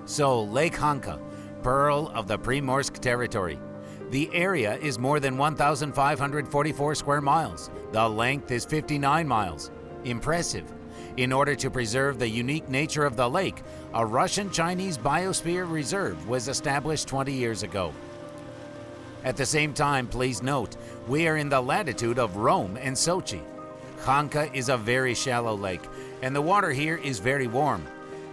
So, Lake Khanka, pearl of the Primorsk territory. The area is more than 1,544 square miles. The length is 59 miles. Impressive. In order to preserve the unique nature of the lake, a Russian-Chinese biosphere reserve was established 20 years ago. At the same time, please note, we are in the latitude of Rome and Sochi. Hanka is a very shallow lake, and the water here is very warm.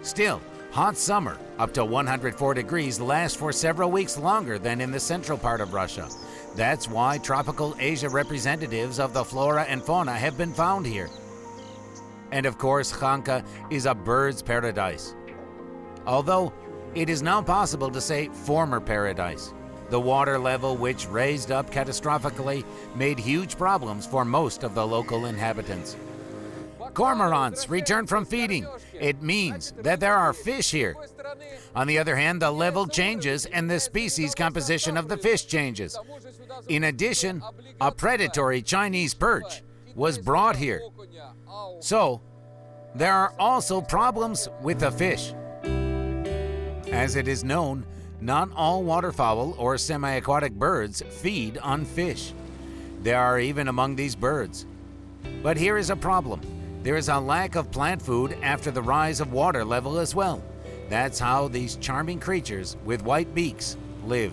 Still, hot summer, up to 104 degrees, lasts for several weeks longer than in the central part of Russia. That's why tropical Asia representatives of the flora and fauna have been found here. And of course, Hanka is a bird's paradise. Although, it is now possible to say former paradise. The water level, which raised up catastrophically, made huge problems for most of the local inhabitants. Cormorants return from feeding. It means that there are fish here. On the other hand, the level changes and the species composition of the fish changes. In addition, a predatory Chinese perch was brought here. So, there are also problems with the fish. As it is known, not all waterfowl or semi-aquatic birds feed on fish. There are even among these birds. But here is a problem. There is a lack of plant food after the rise of water level as well. That's how these charming creatures with white beaks live.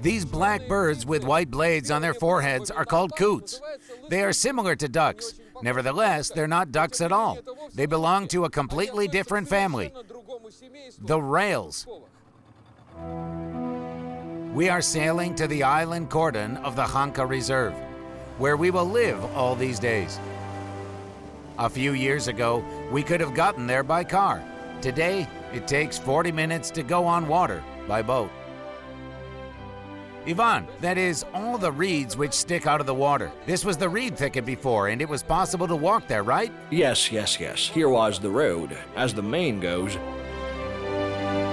These black birds with white blades on their foreheads are called coots. They are similar to ducks. Nevertheless, they're not ducks at all. They belong to a completely different family, the rails. We are sailing to the island cordon of the Hanka Reserve, where we will live all these days. A few years ago, we could have gotten there by car. Today, it takes 40 minutes to go on water by boat. Ivan, that is all the reeds which stick out of the water. This was the reed thicket before, and it was possible to walk there, right? Yes. Here was the road. As the main goes,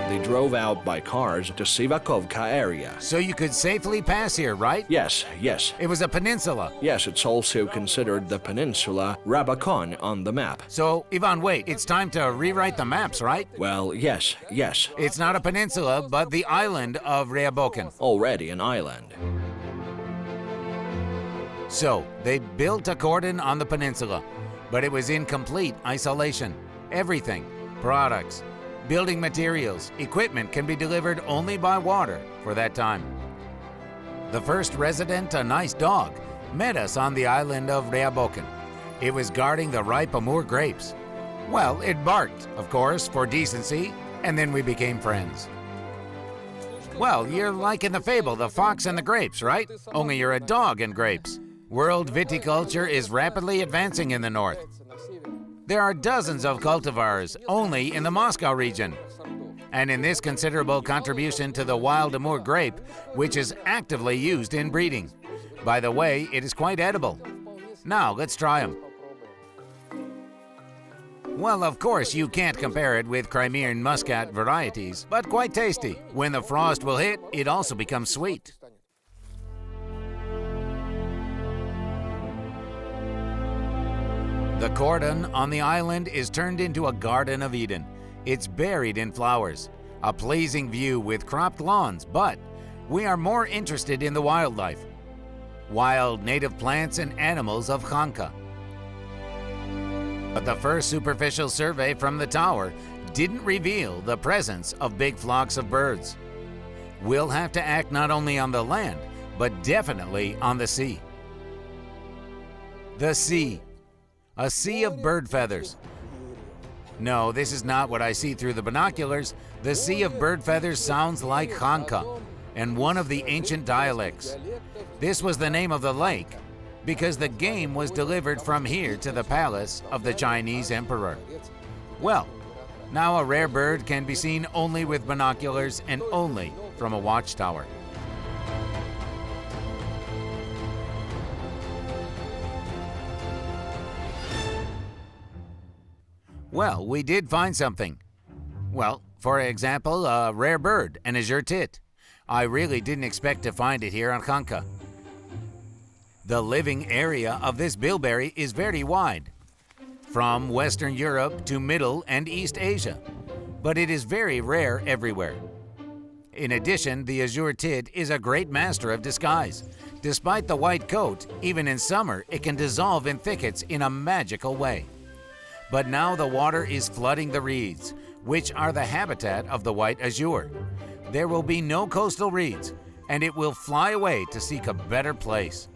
they drove out by cars to Sivakovka area. So you could safely pass here, right? Yes. It was a peninsula. Yes, it's also considered the peninsula Rabakon on the map. So, Ivan, wait, it's time to rewrite the maps, right? Well, yes. It's not a peninsula, but the island of Ryabokin. Already an island. So, they built a cordon on the peninsula, but it was in complete isolation. Everything, products, building materials, equipment can be delivered only by water for that time. The first resident, a nice dog, met us on the island of Ryabokin. It was guarding the ripe Amur grapes. Well, it barked, of course, for decency, and then we became friends. Well, you're like in the fable, The Fox and the Grapes, right? Only you're a dog and grapes. World viticulture is rapidly advancing in the north. There are dozens of cultivars only in the Moscow region. And in this considerable contribution to the wild Amur grape, which is actively used in breeding. By the way, it is quite edible. Now, let's try them. Well, of course, you can't compare it with Crimean Muscat varieties, but quite tasty. When the frost will hit, it also becomes sweet. The cordon on the island is turned into a Garden of Eden. It's buried in flowers, a pleasing view with cropped lawns, but we are more interested in the wildlife. Wild native plants and animals of Hanka. But the first superficial survey from the tower didn't reveal the presence of big flocks of birds. We'll have to act not only on the land, but definitely on the sea. The sea. A sea of bird feathers. No, this is not what I see through the binoculars. The sea of bird feathers sounds like Hanka, and one of the ancient dialects. This was the name of the lake because the game was delivered from here to the palace of the Chinese emperor. Well, now a rare bird can be seen only with binoculars and only from a watchtower. Well, we did find something. Well, for example, a rare bird, an azure tit. I really didn't expect to find it here on Hanka. The living area of this bilberry is very wide, from Western Europe to Middle and East Asia. but it is very rare everywhere. In addition, the azure tit is a great master of disguise. Despite the white coat, even in summer, it can dissolve in thickets in a magical way. But now the water is flooding the reeds, which are the habitat of the white azure. There will be no coastal reeds, and it will fly away to seek a better place.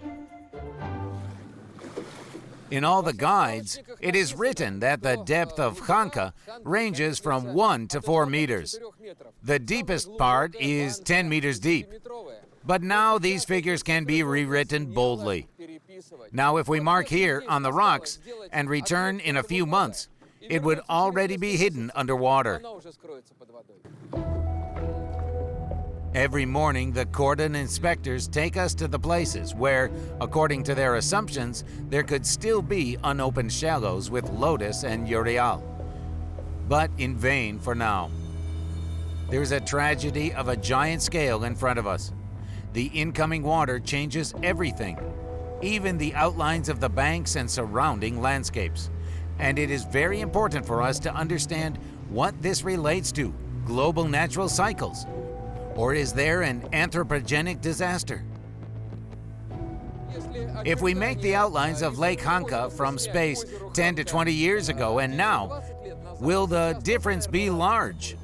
In all the guides, it is written that the depth of Hanka ranges from 1 to 4 meters. The deepest part is 10 meters deep. But now these figures can be rewritten boldly. Now if we mark here on the rocks and return in a few months, it would already be hidden underwater. Every morning, the cordon inspectors take us to the places where, according to their assumptions, there could still be unopened shallows with lotus and urial. But in vain for now. There's a tragedy of a giant scale in front of us. The incoming water changes everything, even the outlines of the banks and surrounding landscapes. And it is very important for us to understand what this relates to, global natural cycles. Or is there an anthropogenic disaster? If we make the outlines of Lake Khanka from space 10 to 20 years ago and now, will the difference be large?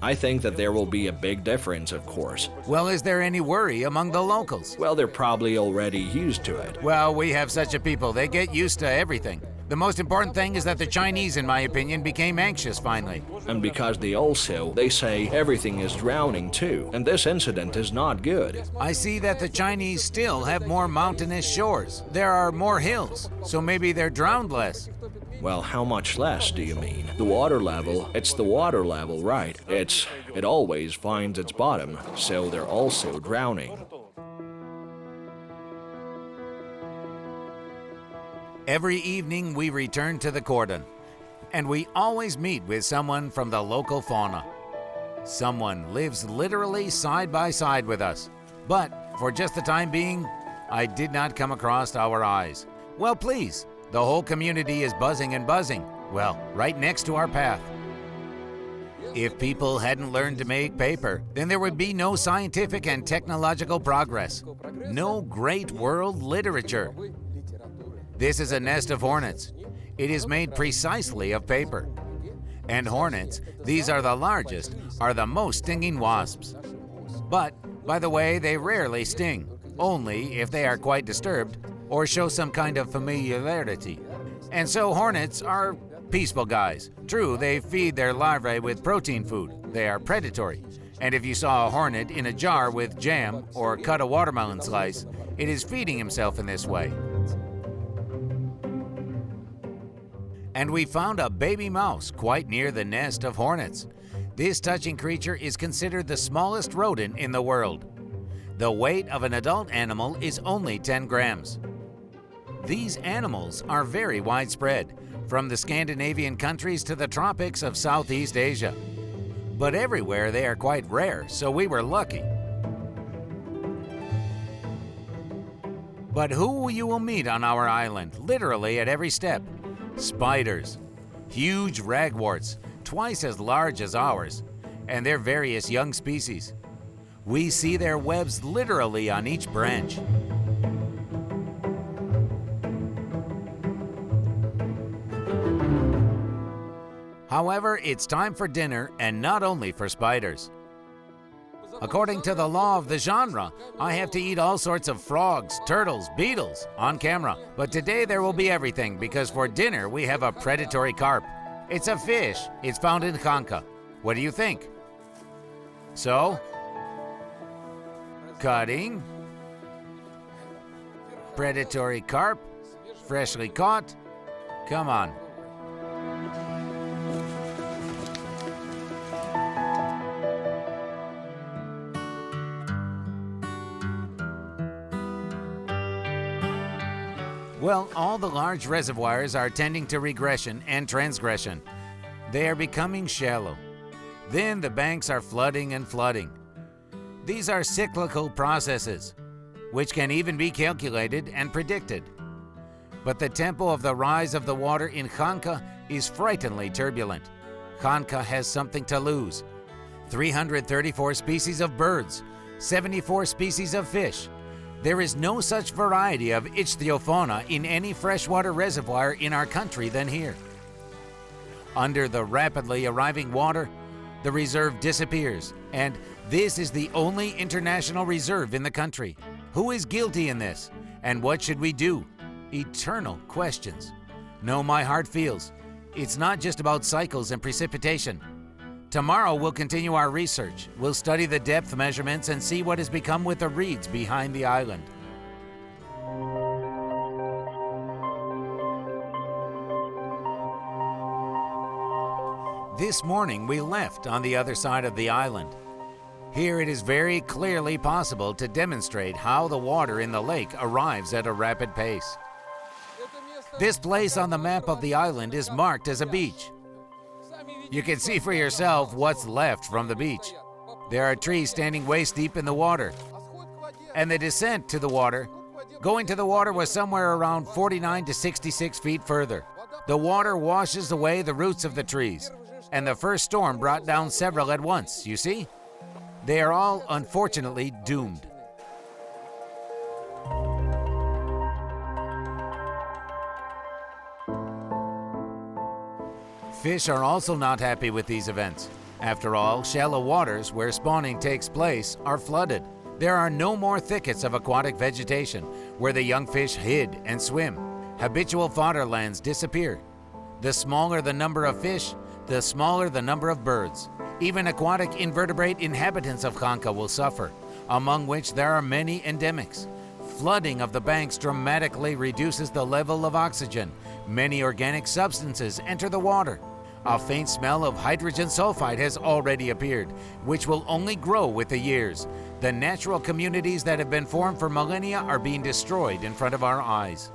I think that there will be a big difference, of course. Well, is there any worry among the locals? Well, they're probably already used to it. Well, we have such a people. They get used to everything. The most important thing is that the Chinese, in my opinion, became anxious finally. And because they say everything is drowning too, and this incident is not good. I see that the Chinese still have more mountainous shores. There are more hills, so maybe they're drowned less. Well, how much less do you mean? The water level, it's the water level, right? It always finds its bottom, so they're also drowning. Every evening we return to the cordon, and we always meet with someone from the local fauna. Someone lives literally side by side with us, but for just the time being, I did not come across our eyes. Well, please, the whole community is buzzing and buzzing, well, right next to our path. If people hadn't learned to make paper, then there would be no scientific and technological progress, no great world literature. This is a nest of hornets. It is made precisely of paper. And hornets, these are the largest, are the most stinging wasps. But, by the way, they rarely sting, only if they are quite disturbed or show some kind of familiarity. And so hornets are peaceful guys. True, they feed their larvae with protein food. They are predatory. And if you saw a hornet in a jar with jam or cut a watermelon slice, it is feeding himself in this way. And we found a baby mouse quite near the nest of hornets. This touching creature is considered the smallest rodent in the world. The weight of an adult animal is only 10 grams. These animals are very widespread, from the Scandinavian countries to the tropics of Southeast Asia. But everywhere they are quite rare, so we were lucky. But who you will meet on our island, literally at every step? Spiders, huge ragworts, twice as large as ours, and their various young species. We see their webs literally on each branch. However, it's time for dinner, and not only for spiders. According to the law of the genre, I have to eat all sorts of frogs, turtles, beetles on camera. But today there will be everything, because for dinner we have a predatory carp. It's a fish. It's found in Hanka. What do you think? So, cutting, predatory carp, freshly caught. Come on. Well, all the large reservoirs are tending to regression and transgression. They are becoming shallow. Then the banks are flooding and flooding. These are cyclical processes, which can even be calculated and predicted. But the tempo of the rise of the water in Hanka is frighteningly turbulent. Hanka has something to lose. 334 species of birds, 74 species of fish. There is no such variety of ichthyofauna in any freshwater reservoir in our country than here. Under the rapidly arriving water, the reserve disappears, and this is the only international reserve in the country. Who is guilty in this, and what should we do? Eternal questions. No, my heart feels. It's not just about cycles and precipitation. Tomorrow we'll continue our research. We'll study the depth measurements and see what has become with the reeds behind the island. This morning we left on the other side of the island. Here it is very clearly possible to demonstrate how the water in the lake arrives at a rapid pace. This place on the map of the island is marked as a beach. You can see for yourself what's left from the beach. There are trees standing waist deep in the water. And the descent to the water, going to the water was somewhere around 49 to 66 feet further. The water washes away the roots of the trees, and the first storm brought down several at once, you see? They are all unfortunately doomed. Fish are also not happy with these events. After all, shallow waters where spawning takes place are flooded. There are no more thickets of aquatic vegetation where the young fish hid and swim. Habitual fodderlands disappear. The smaller the number of fish, the smaller the number of birds. Even aquatic invertebrate inhabitants of Hanka will suffer, among which there are many endemics. Flooding of the banks dramatically reduces the level of oxygen. Many organic substances enter the water. A faint smell of hydrogen sulfide has already appeared, which will only grow with the years. The natural communities that have been formed for millennia are being destroyed in front of our eyes.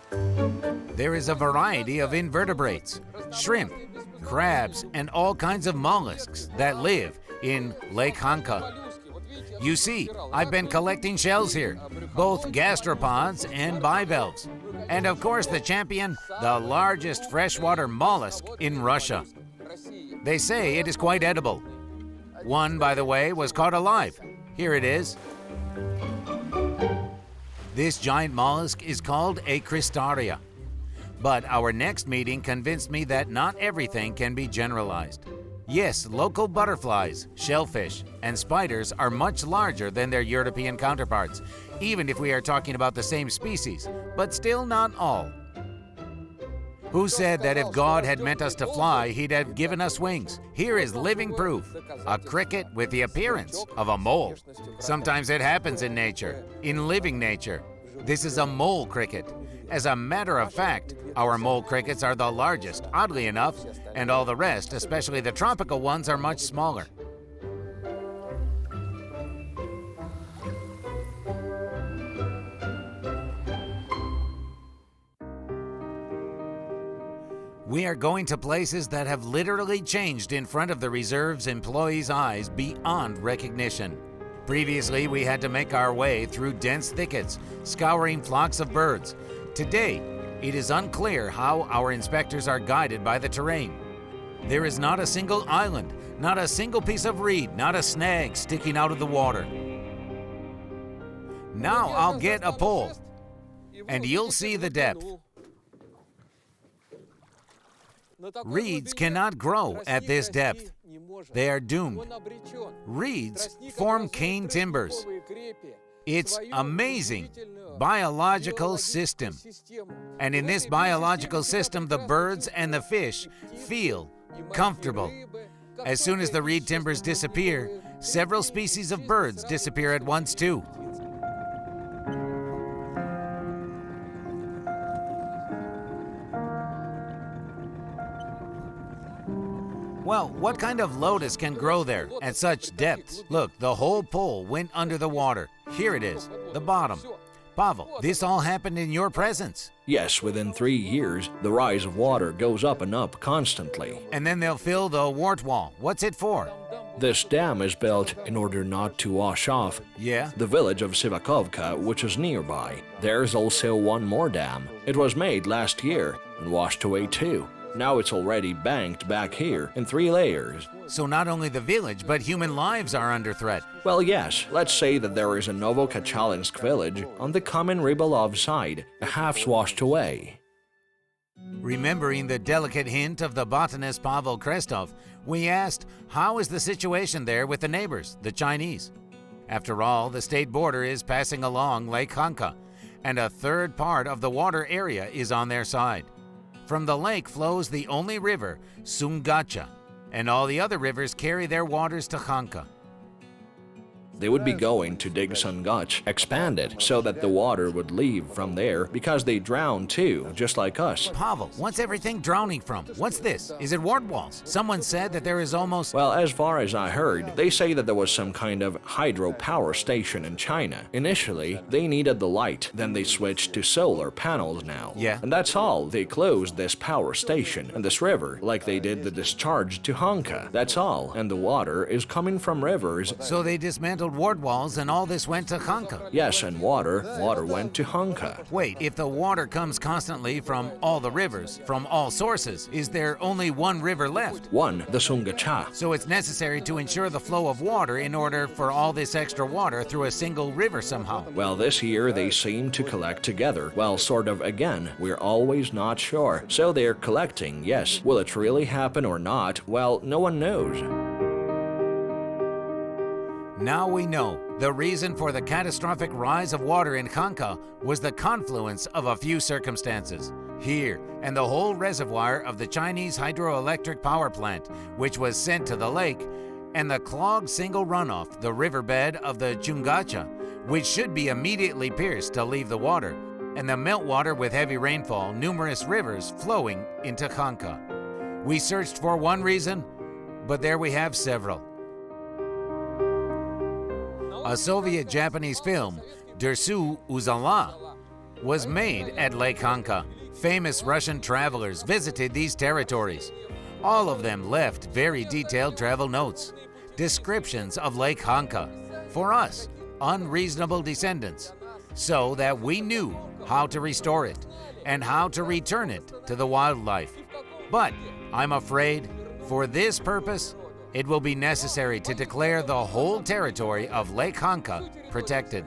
There is a variety of invertebrates, shrimp, crabs, and all kinds of mollusks that live in Lake Khanka. You see, I've been collecting shells here, both gastropods and bivalves. And of course the champion, the largest freshwater mollusk in Russia. They say it is quite edible. One, by the way, was caught alive. Here it is. This giant mollusk is called a cristaria. But our next meeting convinced me that not everything can be generalized. Yes, local butterflies, shellfish, and spiders are much larger than their European counterparts, even if we are talking about the same species, but still not all. Who said that if God had meant us to fly, he'd have given us wings? Here is living proof, a cricket with the appearance of a mole. Sometimes it happens in nature, in living nature. This is a mole cricket. As a matter of fact, our mole crickets are the largest, oddly enough, and all the rest, especially the tropical ones, are much smaller. We are going to places that have literally changed in front of the reserve's employees' eyes beyond recognition. Previously, we had to make our way through dense thickets, scouring flocks of birds. Today, it is unclear how our inspectors are guided by the terrain. There is not a single island, not a single piece of reed, not a snag sticking out of the water. Now I'll get a pole, and you'll see the depth. Reeds cannot grow at this depth. They are doomed. Reeds form cane timbers. It's amazing biological system. And in this biological system, the birds and the fish feel comfortable. As soon as the reed timbers disappear, several species of birds disappear at once too. Well, what kind of lotus can grow there at such depths? Look, the whole pole went under the water. Here it is, the bottom. Pavel, this all happened in your presence. Yes, within 3 years, the rise of water goes up and up constantly. And then they'll fill the wart wall. What's it for? This dam is built in order not to wash off the village of Sivakovka, which is nearby. There's also one more dam. It was made last year and washed away too. Now it's already banked back here in 3 layers. So not only the village, but human lives are under threat. Well, yes, let's say that there is a Novokachalinsk village on the common Rybolov side, a half washed away. Remembering the delicate hint of the botanist Pavel Krestov, we asked, how is the situation there with the neighbors, the Chinese? After all, the state border is passing along Lake Khanka, and a third part of the water area is on their side. From the lake flows the only river, Xingkai, and all the other rivers carry their waters to Hanka. They would be going to dig Xingkai, expand it so that the water would leave from there because they drown too, just like us. Pavel, what's everything drowning from? What's this? Is it ward walls? Someone said that there is almost... Well, as far as I heard, they say that there was some kind of hydropower station in China. Initially, they needed the light, then they switched to solar panels now. Yeah. And that's all. They closed this power station and this river, like they did the discharge to Hanka. That's all. And the water is coming from rivers. So they dismantled ward walls and all this went to Hanka. Yes, and water went to Hanka. Wait, if the water comes constantly from all the rivers, from all sources, is there only one river left? One, the Xingkai. So it's necessary to ensure the flow of water in order for all this extra water through a single river somehow. Well, this year they seem to collect together. Well, sort of again, we're always not sure. So they're collecting, yes. Will it really happen or not? Well, no one knows. Now we know the reason for the catastrophic rise of water in Hanka was the confluence of a few circumstances. Here, and the whole reservoir of the Chinese hydroelectric power plant, which was sent to the lake, and the clogged single runoff, the riverbed of the Xingkai, which should be immediately pierced to leave the water, and the meltwater with heavy rainfall, numerous rivers flowing into Hanka. We searched for one reason, but there we have several. A Soviet-Japanese film, Dersu Uzala, was made at Lake Khanka. Famous Russian travelers visited these territories. All of them left very detailed travel notes, descriptions of Lake Khanka, for us, unreasonable descendants, so that we knew how to restore it and how to return it to the wildlife. But I'm afraid, for this purpose, it will be necessary to declare the whole territory of Lake Khanka protected.